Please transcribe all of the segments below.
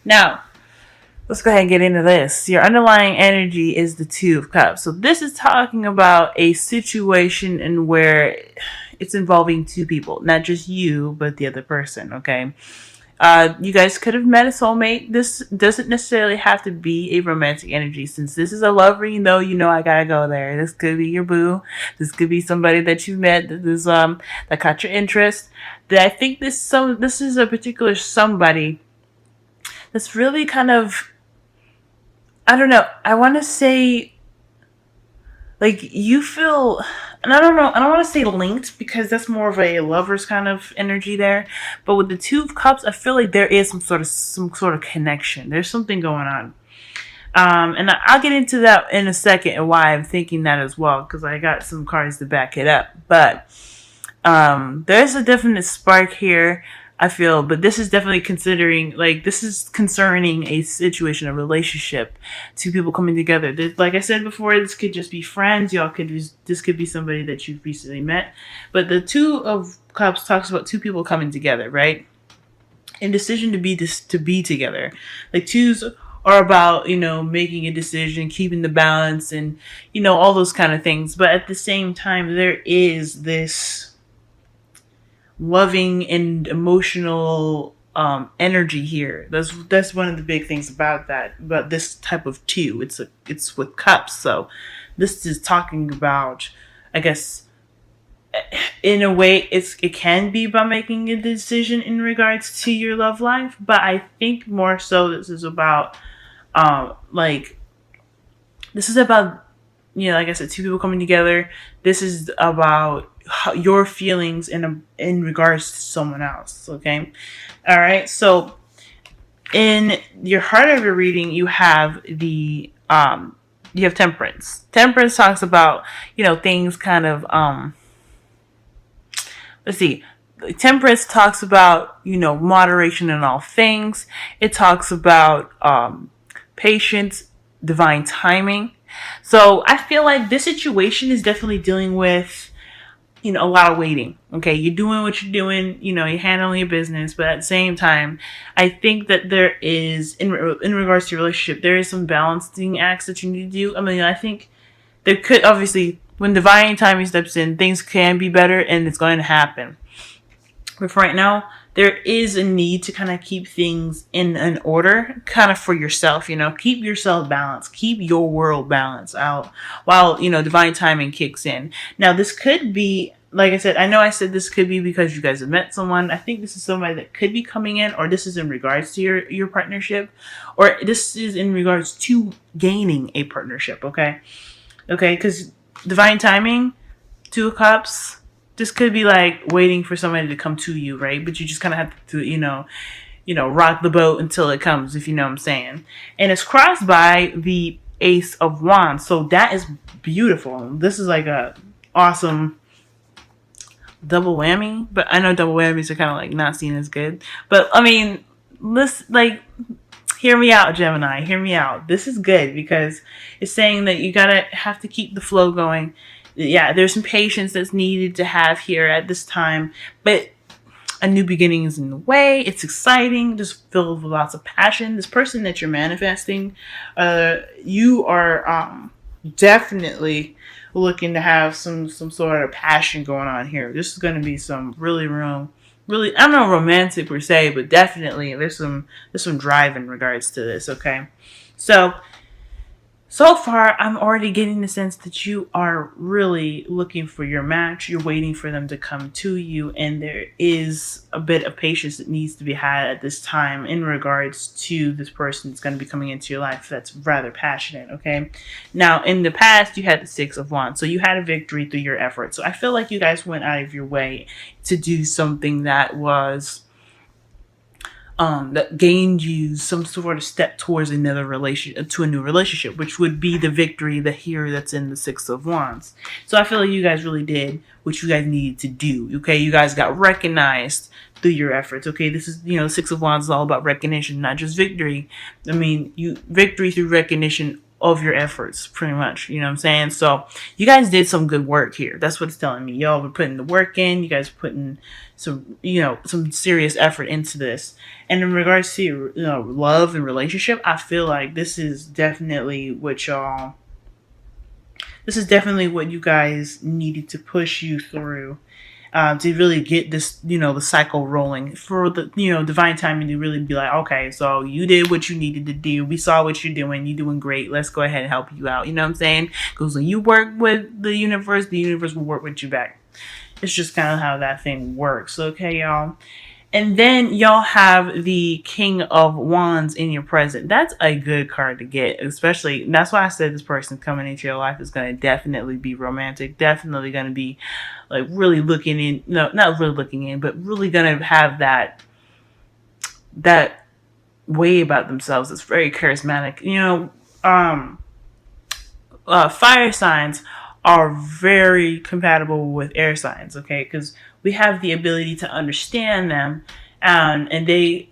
Now, let's go ahead and get into this. Your underlying energy is the Two of Cups. So this is talking about a situation in where it's involving two people, not just you, but the other person, okay? You guys could have met a soulmate. This doesn't necessarily have to be a romantic energy. Since this is a lover, you know I gotta go there. This could be your boo. This could be somebody that you met that caught your interest. That I think this is a particular somebody that's really kind of, I don't know. I want to say, like, you feel, and I don't know, I don't want to say linked because that's more of a lover's kind of energy there. But with the Two of Cups, I feel like there is some sort of connection. There's something going on. And I'll get into that in a second and why I'm thinking that as well, because I got some cards to back it up. But there's a definite spark here, I feel, but this is definitely this is concerning a situation, a relationship, two people coming together. Like I said before, this could just be friends. This could be somebody that you've recently met. But the Two of Cups talks about two people coming together, right? And decision to be together. Like twos are about, making a decision, keeping the balance, and, all those kind of things. But at the same time, there is this loving and emotional energy here. That's one of the big things about that. But this type of two, it's with cups. So this is talking about, I guess, in a way, it can be about making a decision in regards to your love life. But I think more so, this is about, this is about, like I said, two people coming together. This is about your feelings in regards to someone else. Okay, all right. So in your heart of your reading, you have Temperance. Temperance talks about things kind of let's see. Temperance talks about moderation in all things. It talks about patience, divine timing. So I feel like this situation is definitely dealing with, a lot of waiting. Okay, you're doing what you're doing, you're handling your business, but at the same time, I think that there is, in regards to your relationship, there is some balancing acts that you need to do. I mean, I think there could, obviously, when divine timing steps in, things can be better and it's going to happen. But for right now, there is a need to kind of keep things in an order, kind of for yourself, keep yourself balanced, keep your world balanced out while, divine timing kicks in. Now, this could be, like I said, I know I said this could be because you guys have met someone. I think this is somebody that could be coming in, or this is in regards to your partnership, or this is in regards to gaining a partnership, okay? Okay, because divine timing, Two of Cups, this could be like waiting for somebody to come to you, right? But you just kind of have to, rock the boat until it comes, if you know what I'm saying. And it's crossed by the Ace of Wands. So that is beautiful. This is like a awesome double whammy. But I know double whammies are kind of like not seen as good. But I mean, hear me out, Gemini. Hear me out. This is good because it's saying that you have to keep the flow going. Yeah, there's some patience that's needed to have here at this time, but a new beginning is in the way. It's exciting, just filled with lots of passion. This person that you're manifesting, you are definitely looking to have some sort of passion going on here. This is going to be some really, I don't know, romantic per se, but definitely there's some drive in regards to this. Okay, so far, I'm already getting the sense that you are really looking for your match. You're waiting for them to come to you, and there is a bit of patience that needs to be had at this time in regards to this person that's going to be coming into your life that's rather passionate, okay? Now, in the past, you had the Six of Wands, so you had a victory through your efforts. So I feel like you guys went out of your way to do something that was that gained you some sort of step towards another to a new relationship, which would be the victory that's in the Six of Wands. So I feel like you guys really did what you guys needed to do. Okay, you guys got recognized through your efforts. Okay, this is, the Six of Wands is all about recognition, not just victory. I mean, victory through recognition of your efforts, pretty much. You know what I'm saying? So you guys did some good work here. That's what it's telling me. Y'all were putting the work in. You guys putting some, some serious effort into this. And in regards to, love and relationship, I feel like this is definitely what you guys needed to push you through, to really get this, the cycle rolling for the, divine timing to really be like, okay, so you did what you needed to do. We saw what you're doing. You're doing great. Let's go ahead and help you out. You know what I'm saying? Because when you work with the universe will work with you back. It's just kind of how that thing works. Okay, y'all. And then y'all have the King of Wands in your present. That's a good card to get, especially, that's why I said this person coming into your life is going to definitely be romantic, definitely going to be like really looking in, no, not really looking in, but really going to have that way about themselves. It's very charismatic. Fire signs are very compatible with air signs, okay? Because we have the ability to understand them, and they,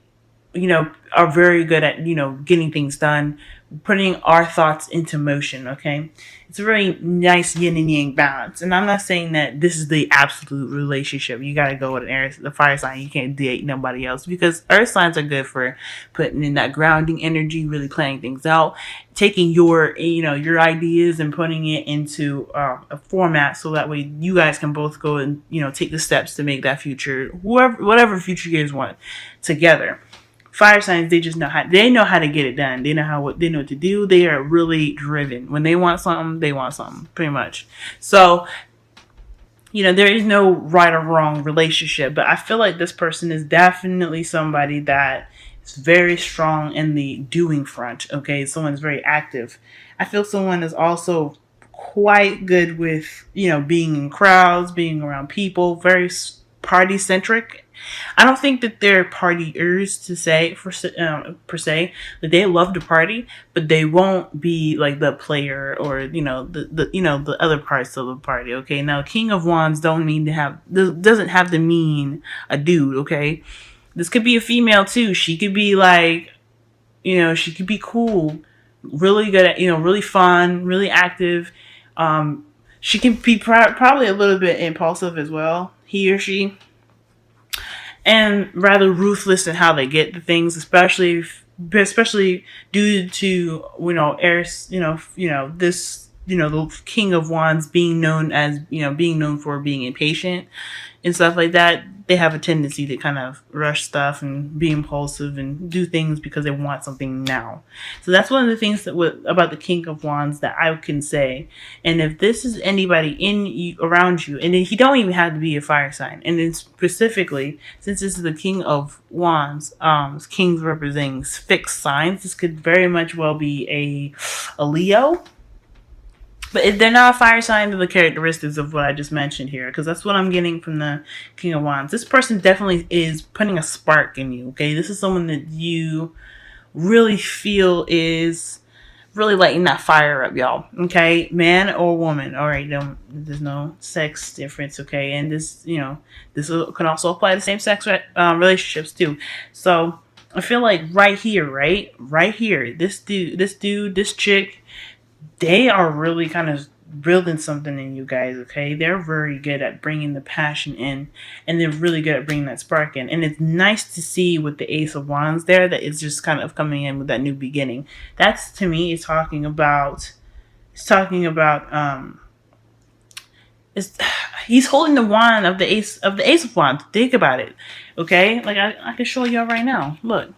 are very good at, getting things done, putting our thoughts into motion, okay? It's a very nice yin and yang balance. And I'm not saying that this is the absolute relationship. You got to go with the fire sign. You can't date nobody else, because earth signs are good for putting in that grounding energy, really planning things out, taking your ideas and putting it into a format, so that way you guys can both go and, take the steps to make that future, whatever future you guys want together. Fire signs, they just know how to get it done. They know what to do. They are really driven. When they want something, pretty much. So, there is no right or wrong relationship, but I feel like this person is definitely somebody that is very strong in the doing front. Okay, someone is very active. I feel someone is also quite good with, being in crowds, being around people, very party centric. I don't think that they're partiers per se. That they love to party, but they won't be like the player or the other parts of the party. Okay, now King of Wands doesn't have to mean a dude. Okay, this could be a female too. She could be like, she could be cool, really good at, really fun, really active. She can be probably a little bit impulsive as well. He or she. And rather ruthless in how they get the things, especially due to heirs. The King of Wands being known for being impatient and stuff like that. They have a tendency to kind of rush stuff and be impulsive and do things because they want something now. So that's one of the things about the King of Wands that I can say. And if this is anybody around you, and he don't even have to be a fire sign, and then specifically, since this is the King of Wands, kings representing fixed signs, this could very much well be a Leo. But if they're not a fire sign, they're the characteristics of what I just mentioned here, because that's what I'm getting from the King of Wands. This person definitely is putting a spark in you, okay? This is someone that you really feel is really lighting that fire up, y'all, okay? Man or woman, all right? There's no sex difference, okay? And this can also apply to same-sex relationships too. So I feel like right here, this chick, they are really kind of building something in you guys, okay? They're very good at bringing the passion in, and they're really good at bringing that spark in. And it's nice to see with the Ace of Wands there that it's just kind of coming in with that new beginning. That's, to me, he's holding the wand of the Ace of Wands. Think about it, okay? Like I can show y'all right now. Look.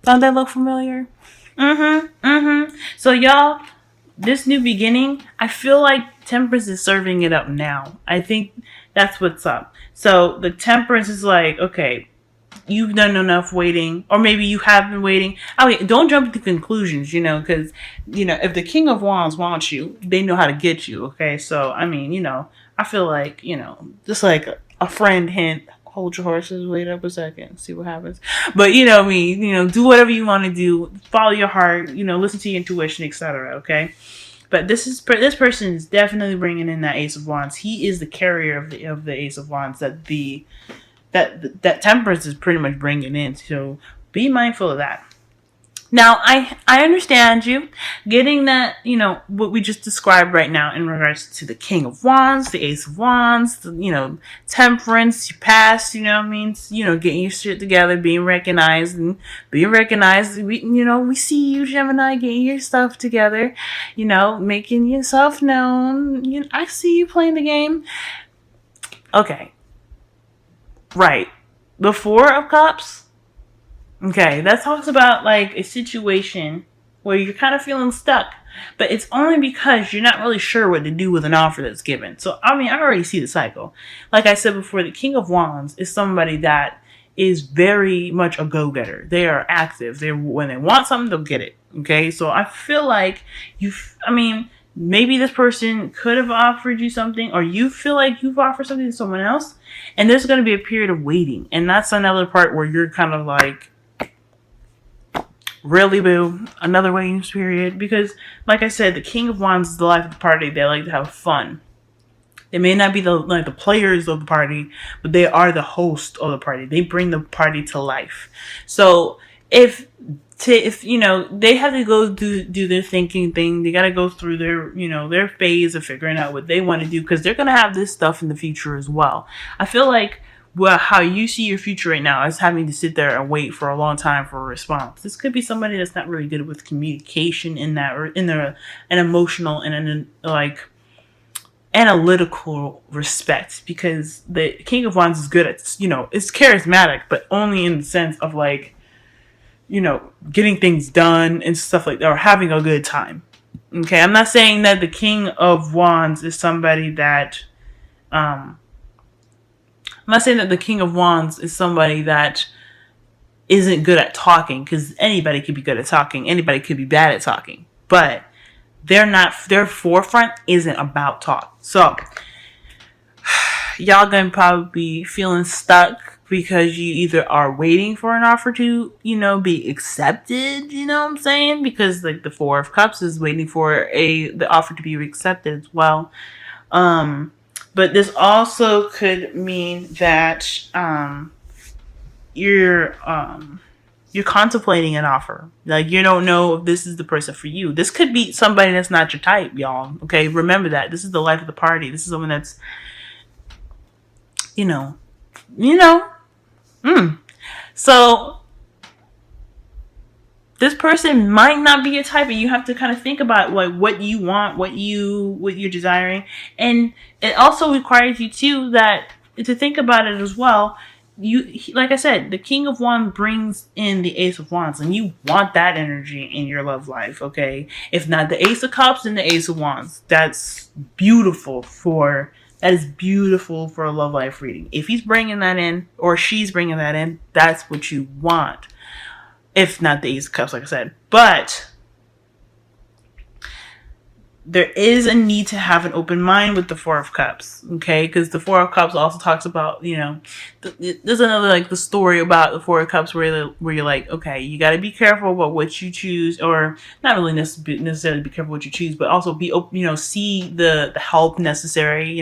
Don't that look familiar? So y'all, this new beginning, I feel like Temperance is serving it up now. I think that's what's up. So the Temperance is like, okay, you've done enough waiting, or maybe you have been waiting. Okay, don't jump to conclusions, because, if the King of Wands wants you, they know how to get you, okay? So, I mean, I feel like, just like a friend hint, hold your horses, wait up a second, see what happens. But do whatever you want to do, follow your heart, listen to your intuition, etc. Okay, but this person is definitely bringing in that Ace of Wands. He is the carrier of the Ace of Wands that Temperance is pretty much bringing in. So be mindful of that. Now, I understand you getting that, what we just described right now in regards to the King of Wands, the Ace of Wands, Temperance, you pass, means, getting your shit together, being recognized. We see you, Gemini, getting your stuff together, making yourself known. I see you playing the game. Okay. Right. The Four of Cups. Okay, that talks about like a situation where you're kind of feeling stuck, but it's only because you're not really sure what to do with an offer that's given. So, I already see the cycle. Like I said before, the King of Wands is somebody that is very much a go-getter. They are active. When they want something, they'll get it. Okay, so I feel like maybe this person could have offered you something, or you feel like you've offered something to someone else, and there's going to be a period of waiting. And that's another part where you're kind of like, really, boo? Another waiting period? Because, like I said, the King of Wands is the life of the party. They like to have fun. They may not be the players of the party, but they are the host of the party. They bring the party to life. So if they have to go do their thinking thing, they got to go through their phase of figuring out what they want to do, because they're gonna have this stuff in the future as well. I feel like, well, how you see your future right now is having to sit there and wait for a long time for a response. This could be somebody that's not really good with communication in that, or in an emotional and an analytical respect, because the King of Wands is good at, it's charismatic, but only in the sense of getting things done and stuff like that, or having a good time. Okay, I'm not saying that the King of Wands is somebody that, I'm not saying that the King of Wands is somebody that isn't good at talking, because anybody could be good at talking. Anybody could be bad at talking. But their forefront isn't about talk. So, y'all gonna probably be feeling stuck because you either are waiting for an offer to, be accepted, you know what I'm saying? Because like the Four of Cups is waiting for the offer to be accepted as well. But this also could mean that you're contemplating an offer. Like, you don't know if this is the person for you. This could be somebody that's not your type, y'all. Okay, remember that. This is the life of the party. This is someone that's, So this person might not be your type, and you have to kind of think about like what you want, what you're desiring. And it also requires you too to think about it as well. Like I said, the King of Wands brings in the Ace of Wands, and you want that energy in your love life, okay? If not the Ace of Cups, then the Ace of Wands. That is beautiful for a love life reading. If he's bringing that in, or she's bringing that in, that's what you want. If not the Ace of Cups, like I said. But there is a need to have an open mind with the Four of Cups, okay? Because the Four of Cups also talks about, there's another, the story about the Four of Cups where you're like, okay, you got to be careful about what you choose, or not really necessarily be careful what you choose, but also be open, see the help necessary,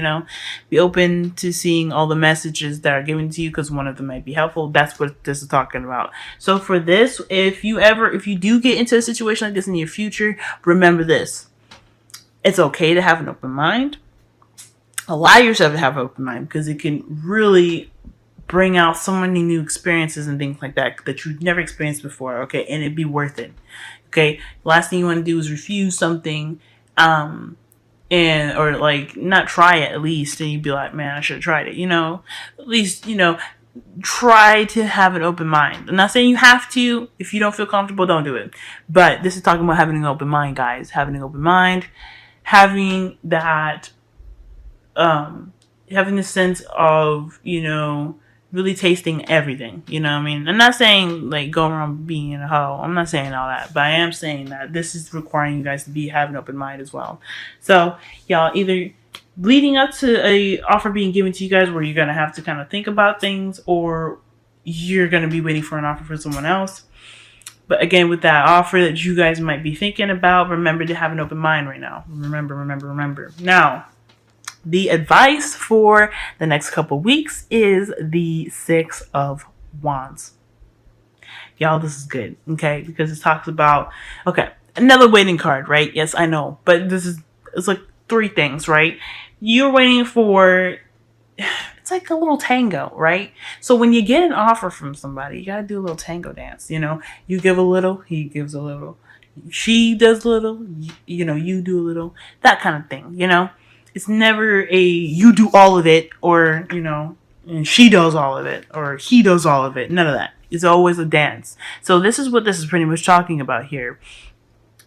be open to seeing all the messages that are given to you, because one of them might be helpful. That's what this is talking about. So for this, if you do get into a situation like this in your future, remember this. It's okay to have an open mind. Allow yourself to have an open mind, because it can really bring out so many new experiences and things like that you've never experienced before, okay? And it'd be worth it, okay? Last thing you want to do is refuse something, or not try it at least, and you'd be like, man, I should have tried it, At least, try to have an open mind. I'm not saying you have to. If you don't feel comfortable, don't do it. But this is talking about having an open mind, guys. Having an open mind. Having that, having the sense of, really tasting everything, what I mean? I'm not saying, go around being a hoe. I'm not saying all that, but I am saying that this is requiring you guys to have an open mind as well. So, y'all, either leading up to a offer being given to you guys where you're going to have to kind of think about things, or you're going to be waiting for an offer from someone else. But again, with that offer that you guys might be thinking about, remember to have an open mind right now. Remember. Now, the advice for the next couple weeks is the Six of Wands. Y'all, this is good, okay? Because it talks about, okay, another waiting card, right? Yes, I know. But it's like 3 things, right? You're waiting for, it's like a little tango, right? So when you get an offer from somebody, you gotta do a little tango dance, You give a little, he gives a little. She does a little, you do a little. That kind of thing. It's never a you do all of it, or, and she does all of it, or he does all of it. None of that. It's always a dance. So this is what this is pretty much talking about here.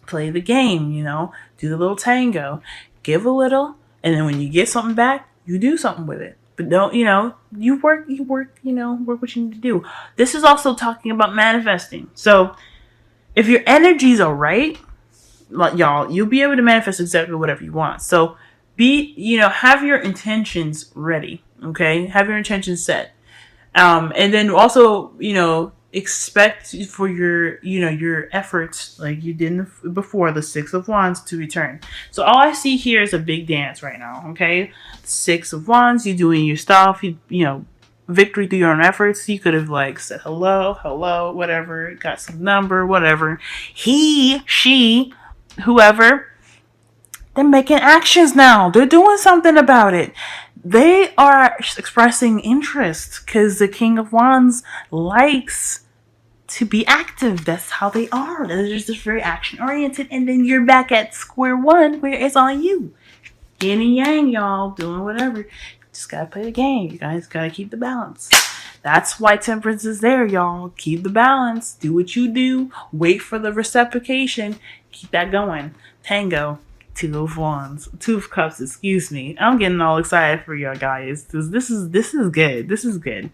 Play the game, do the little tango, give a little, and then when you get something back, you do something with it. But don't, you work, work what you need to do. This is also talking about manifesting. So if your energies are right, like y'all, you'll be able to manifest exactly whatever you want. So have your intentions ready. Okay. Have your intentions set. And then also, expect for your efforts, like you did before, the 6 of Wands to return. So all I see here is a big dance right now. Okay. 6 of Wands, you're doing your stuff, victory through your own efforts. You could have said hello, whatever, got some number, whatever. He, she, whoever, they're making actions now. They're doing something about it. They are expressing interest because the King of Wands likes to be active. That's how they are. They're just very action oriented. And then you're back at square one where it's on you. Yin and yang, y'all, doing whatever. Just gotta play the game. You guys gotta keep the balance. That's why temperance is there, y'all. Keep the balance. Do what you do. Wait for the reciprocation. Keep that going. Tango. 2 of Wands. 2 of Cups, excuse me. I'm getting all excited for y'all guys. This is good. This is good.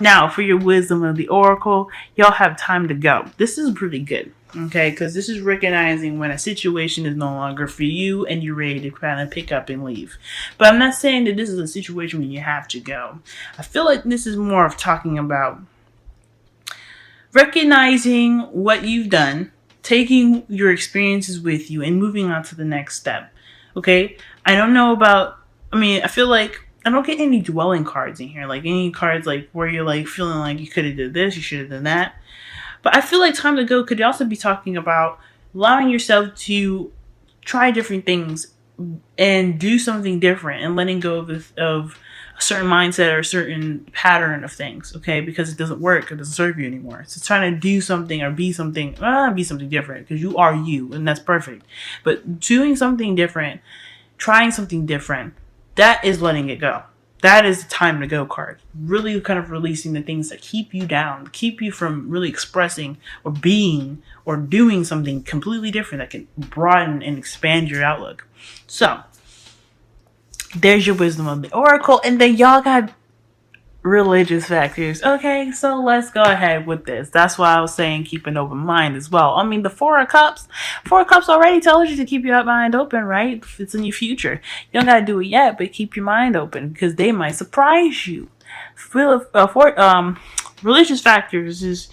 Now, for your wisdom of the oracle, y'all have time to go. This is pretty good. Okay, because this is recognizing when a situation is no longer for you and you're ready to kind of pick up and leave. But I'm not saying that this is a situation where you have to go. I feel like this is more of talking about recognizing what you've done, taking your experiences with you, and moving on to the next step. Okay, I don't know about, I feel like I don't get any dwelling cards in here, like any cards where you're feeling like you could have did this, you should have done that. But I feel like time to go could also be talking about allowing yourself to try different things and do something different and letting go of a certain mindset or a certain pattern of things, okay? Because it doesn't work, it doesn't serve you anymore. So trying to do something or be something different, because you are you, and that's perfect. But doing something different, trying something different, that is letting it go. That is the time to go card. Really kind of releasing the things that keep you down, keep you from really expressing or being or doing something completely different that can broaden and expand your outlook. So, there's your wisdom of the oracle. And then y'all got religious factors. Okay, so let's go ahead with this. That's why I was saying keep an open mind as well. The 4 of Cups already tells you to keep your mind open, right? It's in your future. You don't gotta do it yet, but keep your mind open because they might surprise you. Religious factors is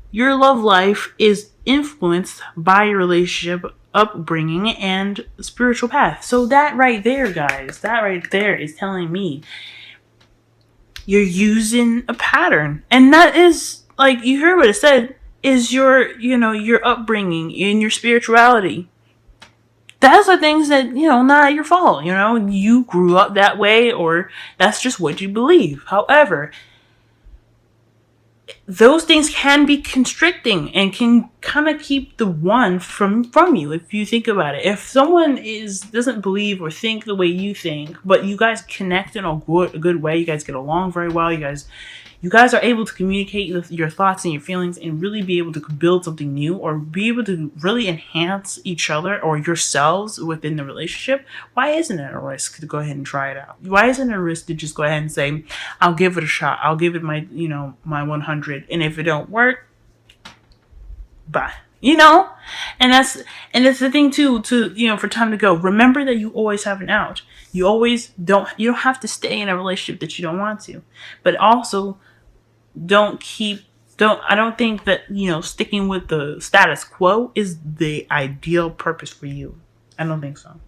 your love life is influenced by your relationship, upbringing, and spiritual path. So that right there, guys, that right there is telling me you're using a pattern. And that is, you heard what it said, is your upbringing and your spirituality. Those are things that, not your fault. You grew up that way, or that's just what you believe. However, those things can be constricting and can kind of keep the one from you, if you think about it. If someone doesn't believe or think the way you think, but you guys connect in a good way, you guys get along very well, you guys are able to communicate your thoughts and your feelings and really be able to build something new or be able to really enhance each other or yourselves within the relationship, why isn't it a risk to go ahead and try it out? Why isn't it a risk to just go ahead and say, I'll give it a shot. I'll give it my 100. And if it don't work, bye. And that's the thing too, for time to go. Remember that you always have an out. You don't have to stay in a relationship that you don't want to, but also I don't think that, sticking with the status quo is the ideal purpose for you. I don't think so.